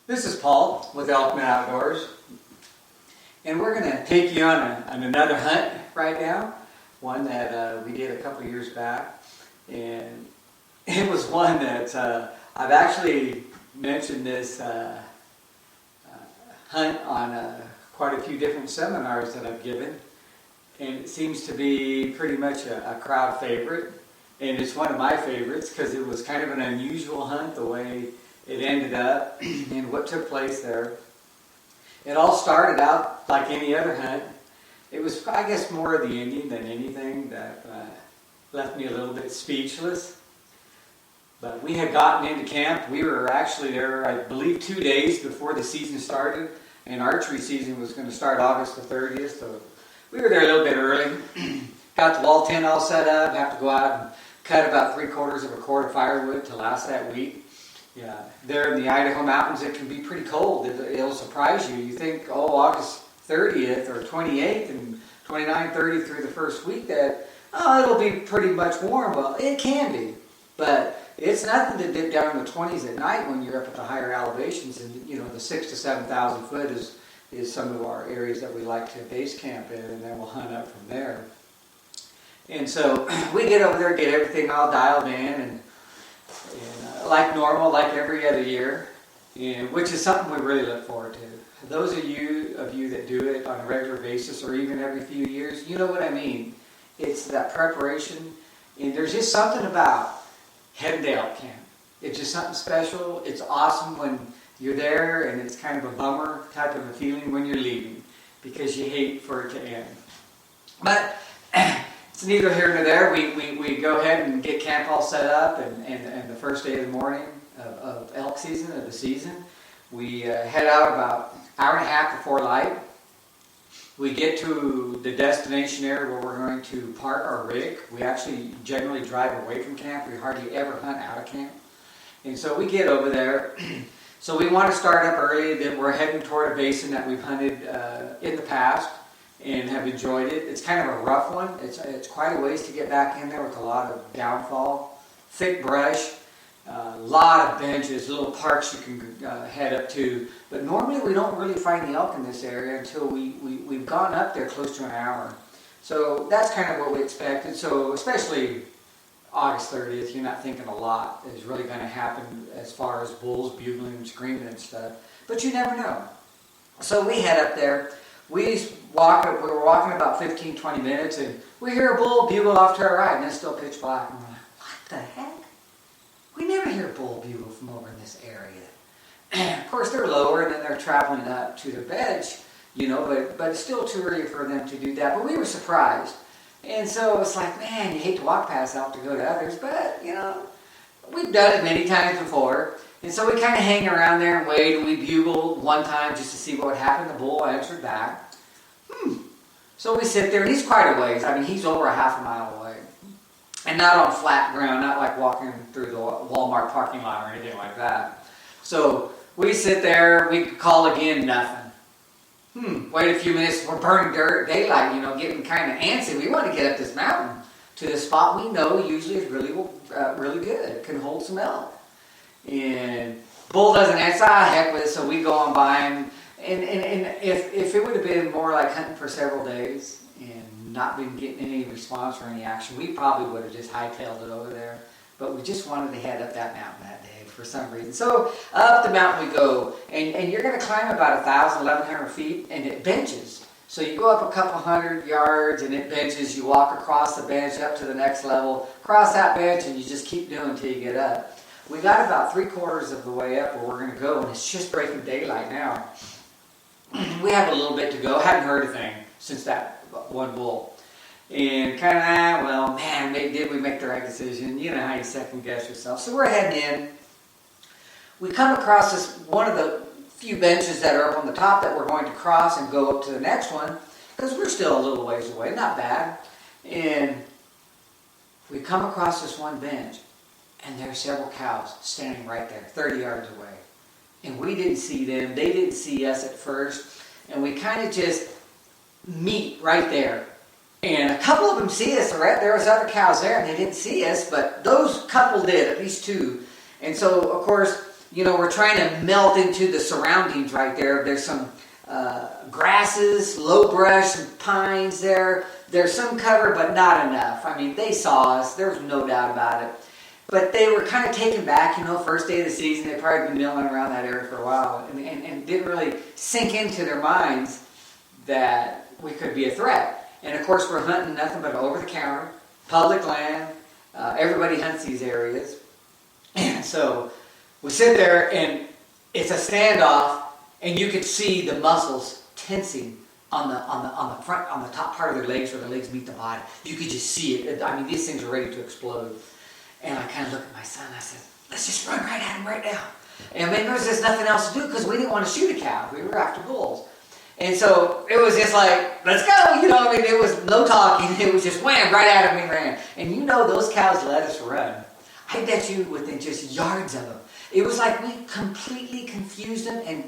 This is Paul with ElkNut Outdoors, and we're going to take you on another hunt right now, one that we did a couple years back, and it was one that I've actually mentioned this hunt on quite a few different seminars that I've given, and it seems to be pretty much a crowd favorite, and it's one of my favorites because it was kind of an unusual hunt the way it ended up and what took place there. It all started out like any other hunt. It was, I guess, more of the ending than anything that left me a little bit speechless. But we had gotten into camp. We were actually there, I believe, 2 days before the season started, and archery season was going to start August the 30th. So we were there a little bit early. Got the wall tent all set up. Have to go out and cut about 3/4 of a cord of firewood to last that week. Yeah, there in the Idaho mountains, it can be pretty cold. It'll surprise you. You think, oh, August 30th or 28th and 29, 30 through the first week that, oh, it'll be pretty much warm. Well, it can be, but it's nothing to dip down in the 20s at night when you're up at the higher elevations. And, you know, the 6,000 to 7,000 foot is some of our areas that we like to base camp in, and then we'll hunt up from there. And so we get over there, get everything all dialed in, and like normal, like every other year, and which is something we really look forward to. Those of you that do it on a regular basis or even every few years, you know what I mean. It's that preparation, and there's just something about heading to elk camp. It's just something special. It's awesome when you're there, and it's kind of a bummer type of a feeling when you're leaving because you hate for it to end. But it's neither here nor there. We go ahead and get camp all set up, and the first day of the morning of elk season, of the season, we head out about an hour and a half before light. We get to the destination area where we're going to park our rig. We actually generally drive away from camp. We hardly ever hunt out of camp. And so we get over there. So we want to start up early. Then we're heading toward a basin that we've hunted in the past and have enjoyed it. It's kind of a rough one. It's quite a ways to get back in there with a lot of downfall, thick brush, a lot of benches, little parks you can head up to. But normally we don't really find the elk in this area until we've gone up there close to an hour. So that's kind of what we expected. So especially August 30th, you're not thinking a lot is really going to happen as far as bulls bugling, screaming and stuff. But you never know. So we head up there. We were walking about 15, 20 minutes, and we hear a bull bugle off to our right, and it's still pitch black. And we're like, what the heck? We never hear a bull bugle from over in this area. And of course, they're lower, and then they're traveling up to their bench, you know, but it's still too early for them to do that. But we were surprised. And so it's like, man, you hate to walk past elk to go to others, but, you know, we've done it many times before. And so we kind of hang around there and wait, and we bugled one time just to see what would happen. The bull answered back. So we sit there, and he's quite a ways. I mean, he's over a half a mile away. And not on flat ground, not like walking through the Walmart parking lot or anything like that. So we sit there, we call again, nothing. Wait a few minutes, we're burning dirt, daylight, you know, getting kind of antsy. We want to get up this mountain to the spot we know usually is really good. It can hold some elk. And bull doesn't answer, heck with it, so we go on by him. And if it would have been more like hunting for several days and not been getting any response or any action, we probably would have just hightailed it over there. But we just wanted to head up that mountain that day for some reason. So up the mountain we go, and you're going to climb about 1,000, 1,100 feet, and it benches. So you go up a couple hundred yards, and it benches. You walk across the bench up to the next level, cross that bench, and you just keep doing until you get up. We got about 3/4 of the way up where we're going to go, and it's just breaking daylight now. We have a little bit to go. Hadn't heard a thing since that one bull. And kind of, well, man, did we make the right decision? You know how you second guess yourself. So we're heading in. We come across this one of the few benches that are up on the top that we're going to cross and go up to the next one because we're still a little ways away. Not bad. And we come across this one bench, and there are several cows standing right there, 30 yards away. And we didn't see them. They didn't see us at first. And we kind of just meet right there. And a couple of them see us. There was other cows there, and they didn't see us. But those couple did, at least two. And so, of course, we're trying to melt into the surroundings right there. There's some grasses, low brush, some pines there. There's some cover, but not enough. I mean, they saw us. There was no doubt about it. But they were kind of taken back, first day of the season. They'd probably been milling around that area for a while and didn't really sink into their minds that we could be a threat. And of course, we're hunting nothing but over the counter, public land. Everybody hunts these areas. And so we sit there and it's a standoff, and you could see the muscles tensing on the front, on the top part of their legs where their legs meet the body. You could just see it. I mean, these things are ready to explode. And I kind of looked at my son and I said, let's just run right at him right now. And maybe there was just nothing else to do because we didn't want to shoot a cow. We were after bulls. And so it was just like, let's go. It was no talking. It was just wham, right at him, we ran. And those cows let us run. I bet you within just yards of them. It was like we completely confused them, and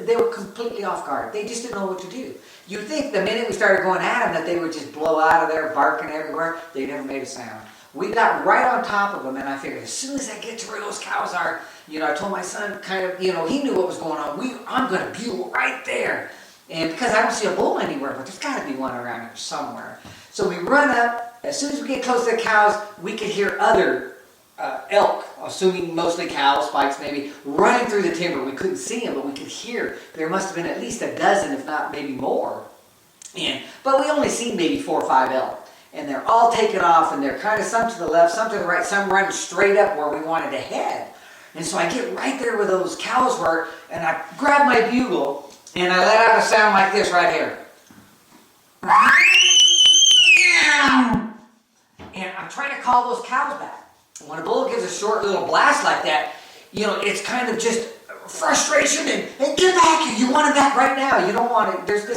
they were completely off guard. They just didn't know what to do. You'd think the minute we started going at them that they would just blow out of there, barking everywhere. They never made a sound. We got right on top of them, and I figured as soon as I get to where those cows are, I told my son he knew what was going on. I'm going to bugle right there. And because I don't see a bull anywhere, but there's got to be one around here somewhere. So we run up. As soon as we get close to the cows, we could hear other elk, assuming mostly cows, spikes maybe, running through the timber. We couldn't see them, but we could hear. There must have been at least a dozen, if not maybe more. But we only seen maybe 4 or 5 elk. And they're all taken off, and they're kind of some to the left, some to the right, some running straight up where we wanted to head. And so I get right there where those cows were, and I grab my bugle, and I let out a sound like this right here. And I'm trying to call those cows back. And when a bull gives a short little blast like that, it's kind of just frustration and get back here. You want it back right now. You don't want it. This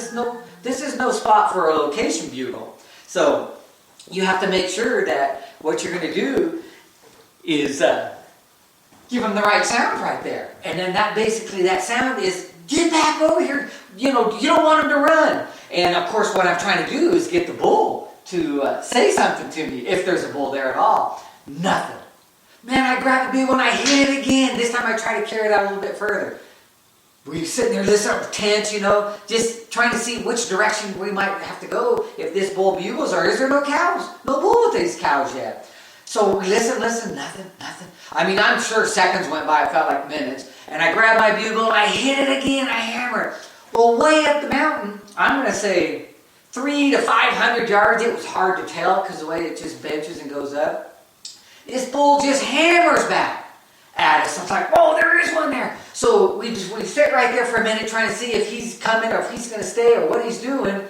is no spot for a location bugle. So you have to make sure that what you're going to do is give them the right sound right there. And then that sound is, get back over here. You don't want them to run. And of course, what I'm trying to do is get the bull to say something to me, if there's a bull there at all. Nothing. Man, I grabbed the bugle and I hit it again. This time I try to carry it out a little bit further. We're sitting there listening, tense, just trying to see which direction we might have to go if this bull bugles, or is there no cows? No bull with these cows yet. So we listen, nothing. I mean, I'm sure seconds went by, it felt like minutes. And I grabbed my bugle and I hit it again, I hammer it. Well, way up the mountain, I'm going to say 300 to 500 yards. It was hard to tell because the way it just benches and goes up. This bull just hammers back at us. I was like, whoa, there is one there. So we sit right there for a minute trying to see if he's coming or if he's going to stay or what he's doing.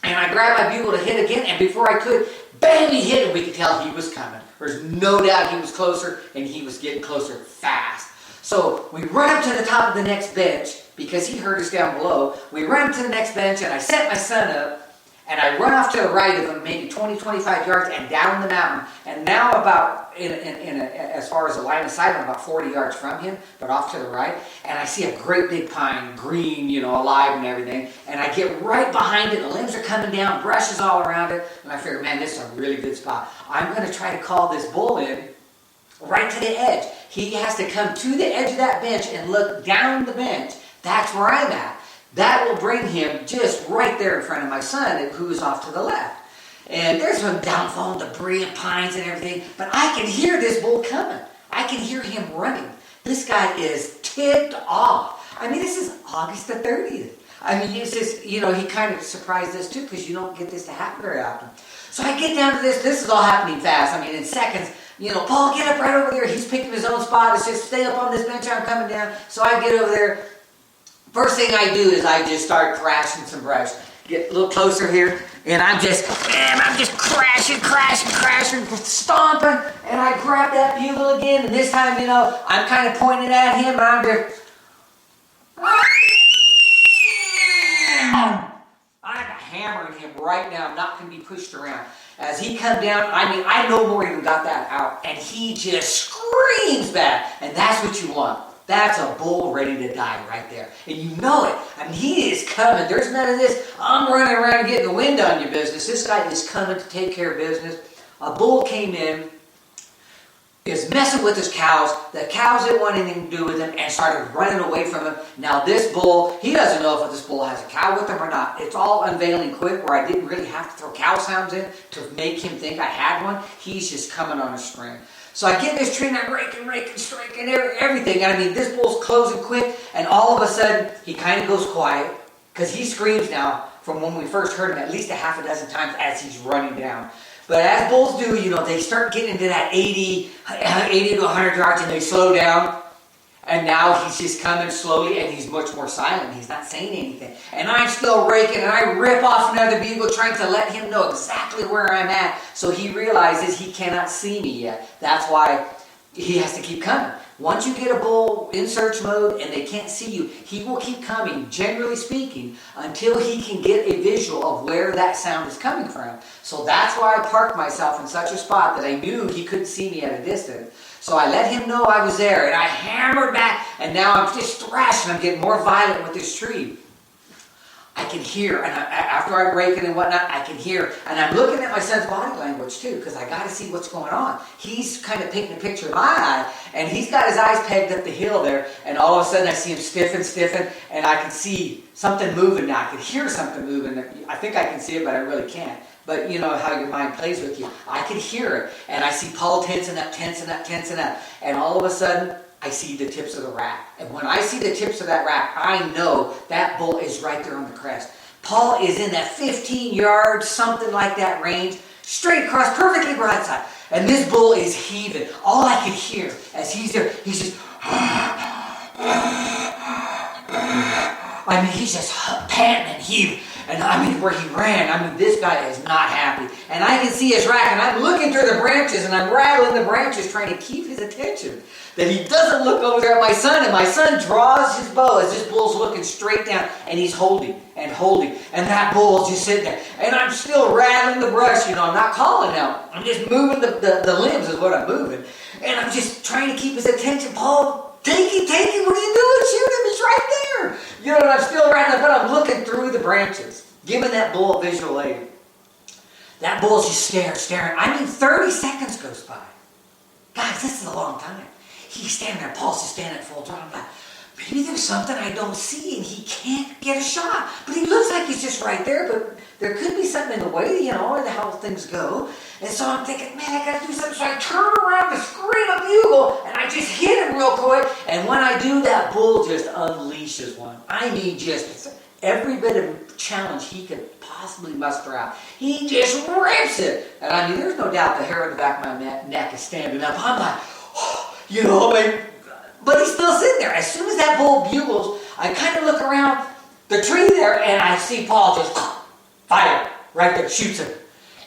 And I grabbed my bugle to hit again, and before I could, bam, he hit, and we could tell he was coming. There's no doubt he was closer, and he was getting closer fast. So we run up to the top of the next bench because he heard us down below. We run up to the next bench, and I set my son up, and I run off to the right of him, maybe 20, 25 yards, and down the mountain. And now as far as the line of sight, I'm about 40 yards from him, but off to the right. And I see a great big pine, green, alive and everything. And I get right behind it. The limbs are coming down, brush is all around it. And I figure, man, this is a really good spot. I'm going to try to call this bull in right to the edge. He has to come to the edge of that bench and look down the bench. That's where I'm at. That will bring him just right there in front of my son, who is off to the left. And there's some downfall and debris and pines and everything, but I can hear this bull coming. I can hear him running. This guy is ticked off. I mean, this is August the 30th. I mean, it's just, he kind of surprised us too, because you don't get this to happen very often. So I get down to this. This is all happening fast. I mean, in seconds, Paul, get up right over there. He's picking his own spot. It's just stay up on this bench. I'm coming down. So I get over there. First thing I do is I just start crashing some brush. Get a little closer here, and I'm just crashing, stomping, and I grab that bugle again, and this time, I'm kind of pointing at him, and I'm just, I'm hammering him right now. I'm not going to be pushed around. As he come down, I no more even got that out, and he just screams back, and that's what you want. That's a bull ready to die right there. And you know it. I mean, he is coming. There's none of this, I'm running around and getting the wind on your business. This guy is coming to take care of business. A bull came in. is messing with his cows. The cows didn't want anything to do with him and started running away from him. Now this bull, he doesn't know if this bull has a cow with him or not. It's all unveiling quick where I didn't really have to throw cow sounds in to make him think I had one. He's just coming on a string. So I get in this tree and I'm raking, striking, everything. And I mean, this bull's closing quick, and all of a sudden, he kind of goes quiet, because he screams now from when we first heard him at least a half a dozen times as he's running down. But as bulls do, they start getting into that 80 to 100 yards, and they slow down. And now he's just coming slowly, and he's much more silent. He's not saying anything. And I'm still raking, and I rip off another bugle, trying to let him know exactly where I'm at, so he realizes he cannot see me yet. That's why he has to keep coming. Once you get a bull in search mode and they can't see you, he will keep coming, generally speaking, until he can get a visual of where that sound is coming from. So that's why I parked myself in such a spot that I knew he couldn't see me at a distance. So I let him know I was there, and I hammered back, and now I'm just thrashing. I'm getting more violent with this tree. I can hear, and after I'm raking and whatnot, I can hear, and I'm looking at my son's body language too, because I got to see what's going on. He's kind of painting a picture of my eye, and he's got his eyes pegged up the hill there, and all of a sudden I see him stiffen, and I can see something moving now. I can hear something moving. I think I can see it, but I really can't. But you know how your mind plays with you. I can hear it, and I see Paul tensing up, and all of a sudden, I see the tips of the rack. And when I see the tips of that rack, I know that bull is right there on the crest. Paul is in that 15 yards, something like that range, straight across, perfectly broadside. And this bull is heaving. All I can hear as he's there, he's just... I mean, he's just panting and heaving. And I mean, where he ran, this guy is not happy. And I can see his rack, and I'm looking through the branches, and I'm rattling the branches, trying to keep his attention. That he doesn't look over there at my son, and my son draws his bow as this bull's looking straight down, and he's holding, and that bull's just sitting there. And I'm still rattling the brush, I'm not calling now. I'm just moving the limbs is what I'm moving. And I'm just trying to keep his attention. Paul, take it, what are you doing? Shoot him, he's right there. And I'm still rattling, but I'm looking through the branches, giving that bull a visual aid. That bull's just staring. 30 seconds goes by. Guys, this is a long time. He's standing there, Paul's just standing at full draw. I'm like, maybe there's something I don't see and he can't get a shot. But he looks like he's just right there, but there could be something in the way, or how things go. And so I'm thinking, man, I gotta do something. So I turn around to scream a bugle, and I just hit him real quick. And when I do, that bull just unleashes one. Just every bit of challenge he could possibly muster out. He just rips it. And there's no doubt the hair on the back of my neck is standing up. I'm like, but he's still sitting there. As soon as that bull bugles, I kind of look around the tree there, and I see Paul just fire right there, shoots him.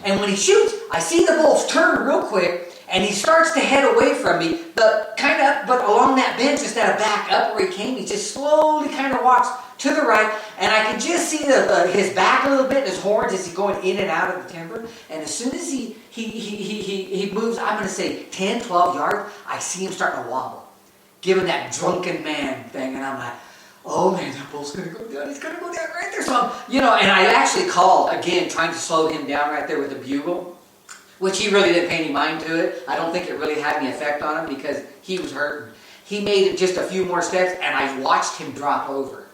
And when he shoots, I see the bull turn real quick, and he starts to head away from me, but along that bench instead of back up where he came, he just slowly kind of walks to the right, and I can just see his back a little bit, and his horns as he's going in and out of the timber. And as soon as he moves, I'm going to say 10, 12 yards, I see him starting to wobble, giving that drunken man thing, and I'm like, oh man, that bull's going to go down. He's going to go down right there. So and I actually called, again, trying to slow him down right there with the bugle, which he really didn't pay any mind to it. I don't think it really had any effect on him because he was hurting. He made it just a few more steps, and I watched him drop over.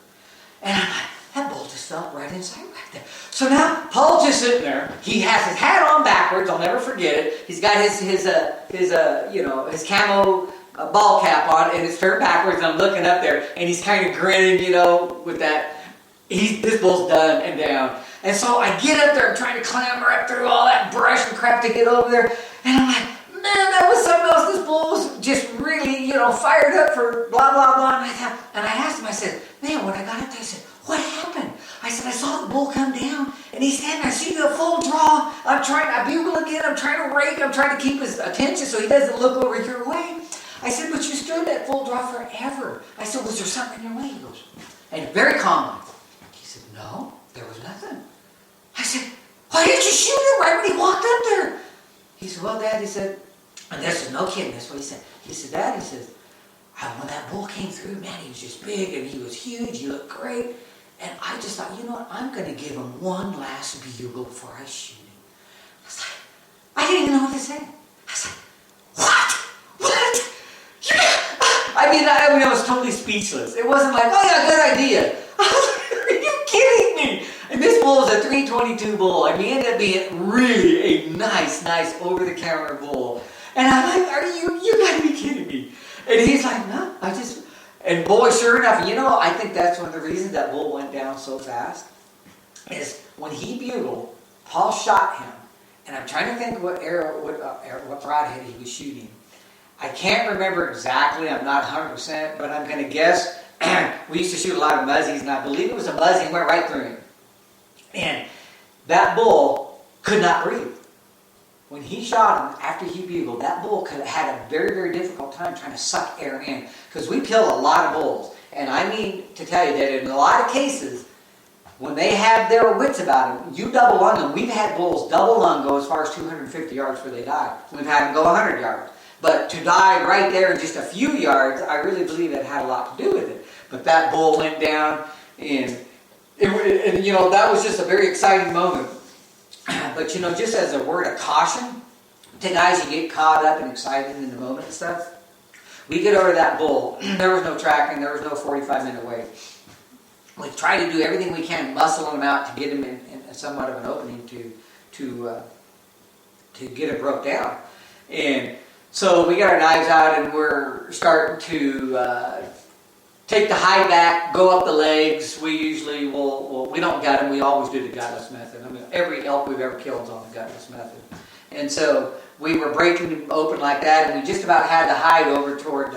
And I'm like, that bull just fell right inside right there. So now, Paul's just sitting there. He has his hat on backwards. I'll never forget it. He's got his camo ball cap on, and it's turned backwards, and I'm looking up there, and he's kind of grinning, with that. This bull's done and down. And so I get up there, I'm trying to clamber up through all that brush and crap to get over there, and I'm like, man, that was something else. This bull was just really, fired up for blah, blah, blah. And I asked him, I said, man, when I got up there, I said, what happened? I said, I saw the bull come down, and he's standing there, I see you at full draw. I bugle again, I'm trying to rake, I'm trying to keep his attention so he doesn't look over your way. I said, but you stood at full draw forever. I said, was there something in your way? He goes, and very calmly, he said, no, there was nothing. I said, why didn't you shoot him right when he walked up there? He said, well, Dad, he said, and this is no kidding, that's what he said. He said, Dad, he says, when that bull came through, man, he was just big and he was huge, he looked great. And I just thought, I'm going to give him one last bugle before I shoot him. I was like, I didn't even know what to say. I was like, what? was totally speechless. It wasn't like, oh yeah, good idea. I was like, are you kidding me? And this bull was a 322 bull. I mean, it ended up being really a nice over-the-counter bull. And I'm like, you gotta be kidding me. And he's like, no, and boy, sure enough, I think that's one of the reasons that bull went down so fast, is when he bugled, Paul shot him, and I'm trying to think what broadhead he was shooting. I can't remember exactly, I'm not 100%, but I'm going to guess. We used to shoot a lot of muzzies, and I believe it was a muzzie and went right through him. And that bull could not breathe. When he shot him, after he bugled, that bull could have had a very, very difficult time trying to suck air in. Because we kill a lot of bulls. And I mean to tell you that in a lot of cases, when they have their wits about them, you double lung them. We've had bulls double lung go as far as 250 yards before they die. We've had them go 100 yards. But to die right there in just a few yards, I really believe it had a lot to do with it. But that bull went down, and that was just a very exciting moment. But just as a word of caution to guys who get caught up and excited in the moment and stuff, we get over that bull. There was no tracking. There was no 45-minute wait. We try to do everything we can, muscle him out to get him in somewhat of an opening to get him broke down. And so we got our knives out, and we're starting to take the hide back, go up the legs. We usually we don't gut them. We always do the gutless method. I mean, every elk we've ever killed is on the gutless method. And so we were breaking them open like that, and we just about had the hide over toward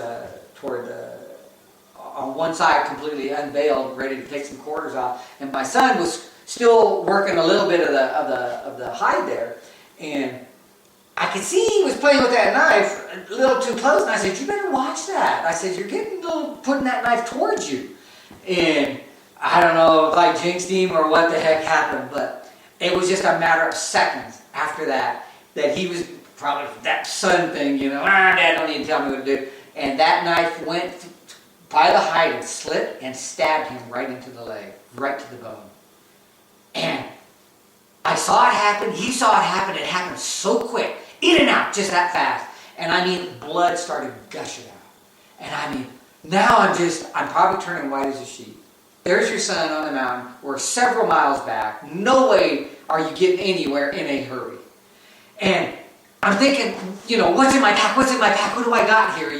on one side completely unveiled, ready to take some quarters off. And my son was still working a little bit of the hide there, and I could see he was playing with that knife a little too close, and I said, you better watch that. I said, you're getting a little, putting that knife towards you. And I don't know if I jinxed him or what the heck happened, but it was just a matter of seconds after that he was probably that son thing, Dad don't need to tell me what to do. And that knife went by the hide and slipped and stabbed him right into the leg, right to the bone. And I saw it happen, he saw it happen, it happened so quick. In and out, just that fast. And I mean, blood started gushing out. And I mean, now I'm probably turning white as a sheet. There's your son on the mountain. We're several miles back. No way are you getting anywhere in a hurry. And I'm thinking, what's in my pack? What's in my pack? What do I got here,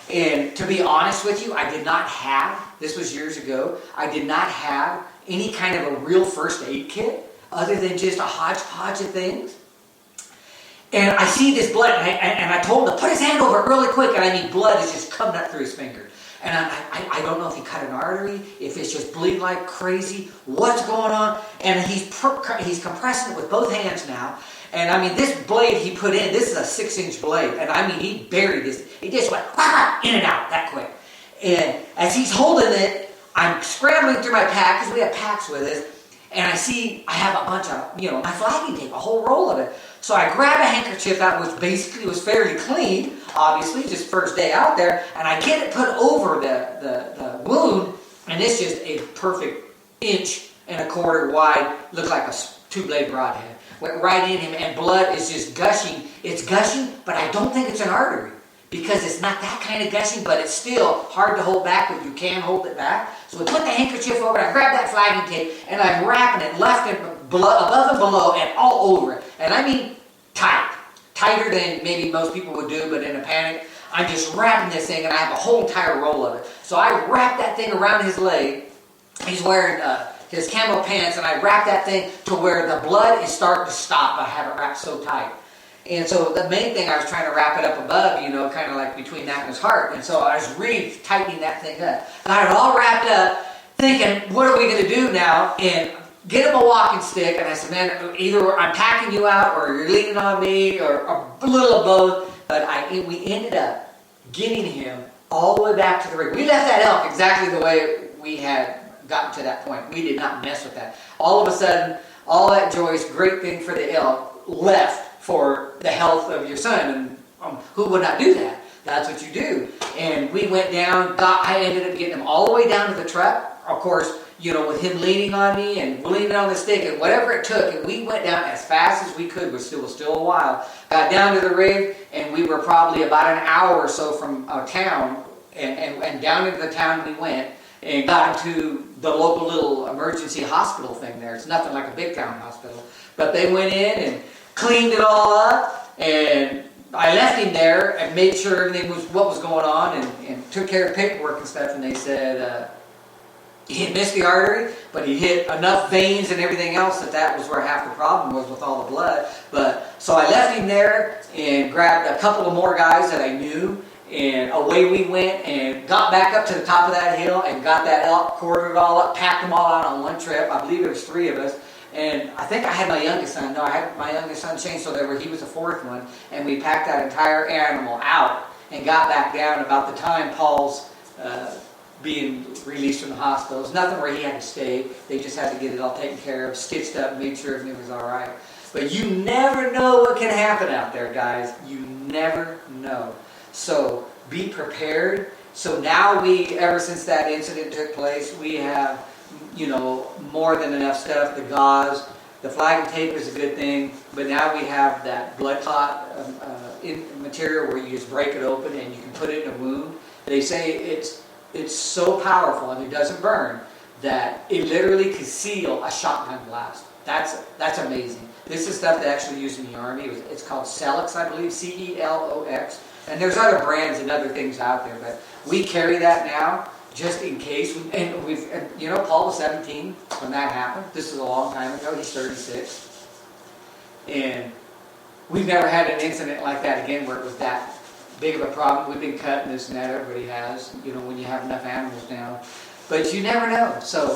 And to be honest with you, I did not have, this was years ago, I did not have any kind of a real first aid kit other than just a hodgepodge of things. And I see this blood, and I told him to put his hand over it really quick, and I mean, blood is just coming up through his finger. And I don't know if he cut an artery, if it's just bleeding like crazy, what's going on. And he's compressing it with both hands now. And I mean, this blade he put in, this is a 6-inch blade. And I mean, he buried this. He just went in and out that quick. And as he's holding it, I'm scrambling through my pack, because we have packs with us. And I have a bunch of, my flagging tape, a whole roll of it. So I grab a handkerchief out, which basically was fairly clean, obviously, just first day out there, and I get it put over the wound, and it's just a perfect 1.25 inch wide, looked like a 2-blade broadhead. Went right in him, and blood is just gushing. It's gushing, but I don't think it's an artery, because it's not that kind of gushing, but it's still hard to hold back, but you can hold it back. So we put the handkerchief over it, I grab that flagging tape, and I'm wrapping it left and above and below and all over it. And I mean tight. Tighter than maybe most people would do, but in a panic. I'm just wrapping this thing, and I have a whole entire roll of it. So I wrap that thing around his leg. He's wearing his camo pants, and I wrap that thing to where the blood is starting to stop. I have it wrapped so tight. And so the main thing, I was trying to wrap it up above, kind of like between that and his heart. And so I was really tightening that thing up. And I had it all wrapped up, thinking, what are we going to do now? And get him a walking stick. And I said, man, either I'm packing you out, or you're leaning on me, or a little of both. But we ended up getting him all the way back to the rig. We left that elk exactly the way we had gotten to that point. We did not mess with that. All of a sudden, all that joyous, great thing for the elk left for the health of your son. And who would not do that? That's what you do. And we went down, I ended up getting him all the way down to the truck. Of course, with him leaning on me and leaning on the stick and whatever it took. And we went down as fast as we could, which was still a while. Got down to the rig, and we were probably about an hour or so from town, and down into the town we went and got into the local little emergency hospital thing there. It's nothing like a big town hospital. But they went in and cleaned it all up, and I left him there and made sure everything was what was going on, and took care of paperwork and stuff, and they said he had missed the artery, but he hit enough veins and everything else that was where half the problem was with all the blood. But so I left him there and grabbed a couple of more guys that I knew, and away we went and got back up to the top of that hill and got that elk, quartered it all up, packed them all out on one trip. I believe there was 3 of us. And I think I had my youngest son. No, I had my youngest son Shane, so he was the 4th one. And we packed that entire animal out and got back down about the time Paul's being released from the hospital. It was nothing where he had to stay. They just had to get it all taken care of, stitched up, made sure everything was all right. But you never know what can happen out there, guys. You never know. So be prepared. So now ever since that incident took place, we have, more than enough stuff. The gauze, the flag and tape is a good thing, but now we have that blood clot material where you just break it open and you can put it in a wound. They say it's so powerful and it doesn't burn that it literally can seal a shotgun blast. That's amazing. This is stuff they actually use in the Army. It's called Celox, I believe, CELOX. And there's other brands and other things out there, but we carry that now just in case. And Paul was 17 when that happened. This is a long time ago. He's 36. And we've never had an incident like that again where it was that big of a problem. We've been cutting this and that. Everybody has, when you have enough animals down. But you never know. So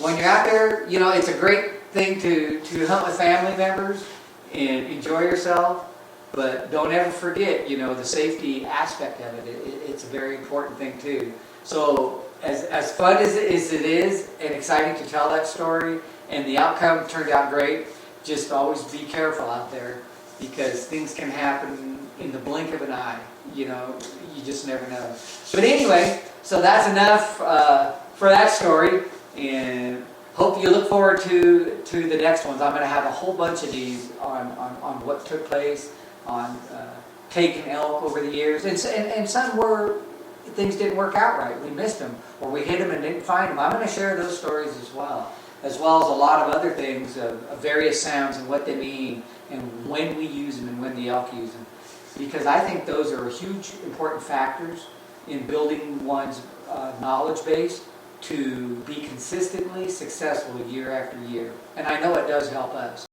when you're out there, it's a great thing to hunt with family members and enjoy yourself. But don't ever forget, the safety aspect of it. It's a very important thing too. So as fun as it is and exciting to tell that story, and the outcome turned out great, just always be careful out there because things can happen in the blink of an eye. You just never know. But anyway, so that's enough for that story, and hope you look forward to the next ones. I'm going to have a whole bunch of these on what took place, on taking elk over the years, and some were things didn't work out right. We missed them, or we hit them and didn't find them. I'm going to share those stories as well as a lot of other things of various sounds and what they mean, and when we use them and when the elk use them, because I think those are huge important factors in building one's knowledge base to be consistently successful year after year. And I know it does help us.